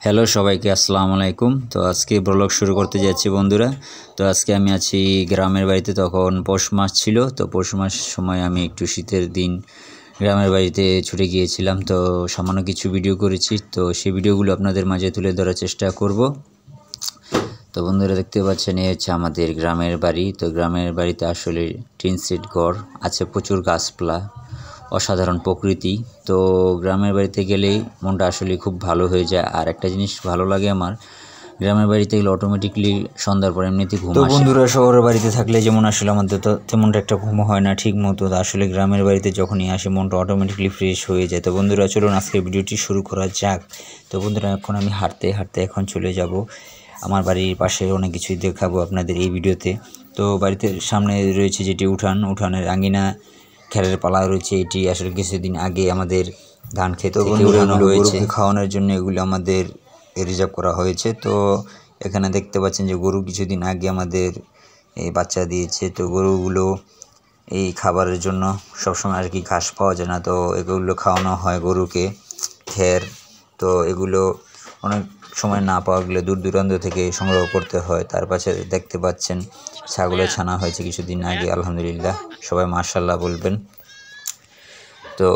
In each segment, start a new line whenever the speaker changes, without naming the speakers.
Hello সবাইকে আসসালামু আলাইকুম। তো আজকে ব্লগ শুরু করতে যাচ্ছি বন্ধুরা। তো আজকে আমি আছি গ্রামের বাড়িতে। তখন পৌষ মাস ছিল, তো পৌষ মাস সময় আমি একটু শীতের দিন গ্রামের বাড়িতে ছুটে গিয়েছিলাম। তো সামান্য কিছু ভিডিও করেছি, তো সেই ভিডিওগুলো আপনাদের মাঝে তুলে ধরার চেষ্টা করব। তো বন্ধুরা দেখতে পাচ্ছেন, এই হচ্ছে আমাদের গ্রামের বাড়ি। তো গ্রামের বাড়িতে আসলে টিন সেট ঘর আছে, প্রচুর গাছপালা, অসাধারণ প্রকৃতি। তো গ্রামের বাড়িতে গেলেই মনটা আসলে খুব ভালো হয়ে যায়। আর একটা জিনিস ভালো লাগে আমার, গ্রামের বাড়িতে গেলে অটোমেটিকলি সন্ধ্যার পর এমনিতেই ঘুম আসে। তো বন্ধুরা শহরের বাড়িতে থাকলে যেমন আসলে আমাদের তো তেমনটা একটা ঘুম হয় না ঠিক মতো, আসলে গ্রামের বাড়িতে যখনই আসে মনটা অটোমেটিকলি ফ্রেশ হয়ে যায়। তো বন্ধুরা চলুন আজকে ভিডিওটি শুরু করা যাক। তো বন্ধুরা এখন আমি হাঁটতে হাঁটতে এখন চলে যাব আমার বাড়ির পাশে, অনেক কিছুই দেখাবো আপনাদের এই ভিডিওতে। তো বাড়িতে সামনে রয়েছে যেটি উঠানের আঙ্গিনা, খেরের পালা রয়েছে। এটি আসলে কিছুদিন আগে আমাদের ধান খেতে উঠানো হয়েছে খাওয়ানোর জন্য, এগুলো আমাদের রিজার্ভ করা হয়েছে। তো এখানে দেখতে পাচ্ছেন যে গরু কিছুদিন আগে আমাদের এই বাচ্চা দিয়েছে। তো গরুগুলো এই খাবারের জন্য সবসময় আর কি ঘাস পাওয়া যায় না, তো এগুলো খাওয়ানো হয় গরুকে খের। তো এগুলো অনেক সময় না পাওয়া গেলে দূর দূরান্ত থেকে সংগ্রহ করতে হয়। তার পাশে দেখতে পাচ্ছেন ছাগলের ছানা হয়েছে কিছুদিন আগে, আলহামদুলিল্লাহ, সবাই মাশাআল্লাহ বলবেন। তো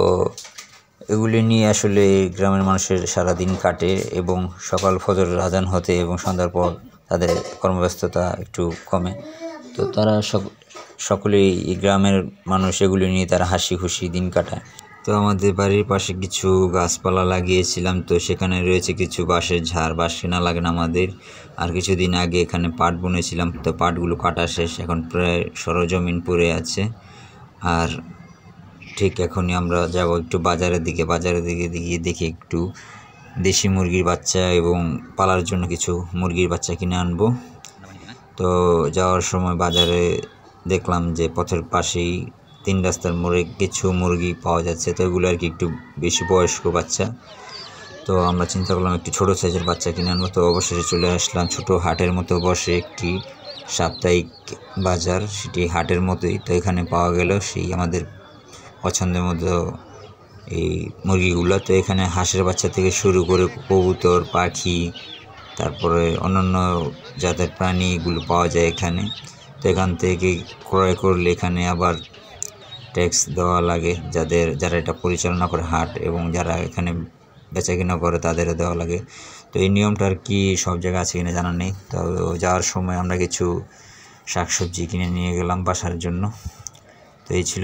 এগুলি নিয়ে আসলে গ্রামের মানুষের সারাদিন কাটে, এবং সকাল ফজরের আজান হতে এবং সন্ধ্যার পর তাদের কর্মব্যস্ততা একটু কমে। তো তারা সকলেই গ্রামের মানুষ এগুলি নিয়ে তারা হাসি খুশি দিন কাটায়। তো আমাদের বাড়ির পাশে কিছু গাছপালা লাগিয়েছিলাম, তো সেখানে রয়েছে কিছু বাঁশের ঝাড়। বাঁশ কেনা লাগে না আমাদের। আর কিছুদিন আগে এখানে পাট বুনেছিলাম, তো পাটগুলো কাটা শেষ, এখন প্রায় সরজমিন পড়ে আছে। আর ঠিক এখনই আমরা যাব একটু বাজারের দিকে গিয়ে দেখি একটু দেশি মুরগির বাচ্চা এবং পালার জন্য কিছু মুরগির বাচ্চা কিনে আনবো। তো যাওয়ার সময় বাজারে দেখলাম যে পথের পাশেই 3 রাস্তার মোড়ে কিছু মুরগি পাওয়া যাচ্ছে। তো এগুলো আর কি একটু বেশি বয়স্ক বাচ্চা। তো আমরা চিন্তা করলাম একটু ছোটো সাইজের বাচ্চা কিনে আনবো। তো অবশেষে চলে আসলাম ছোটো হাটের মতো বসে একটি সাপ্তাহিক বাজার, সেটি হাটের মতোই। তো এখানে পাওয়া গেল সেই আমাদের পছন্দের মতো এই মুরগিগুলো। তো এখানে হাঁসের বাচ্চা থেকে শুরু করে কবুতর, পাখি, তারপরে অন্যান্য জাতের প্রাণীগুলো পাওয়া যায় এখানে। তো এখান থেকে ক্রয় করলে এখানে আবার ট্যাক্স দেওয়া লাগে, যারা এটা পরিচালনা করে হাট, এবং যারা এখানে বেচাকেনা করে তাদেরও দেওয়া লাগে। তো এই নিয়মটা আর কি সব জায়গায় আছে কিনা জানা নেই। তো যাওয়ার সময় আমরা কিছু শাকসবজি কিনে নিয়ে গেলাম বাসার জন্য। তো এই ছিল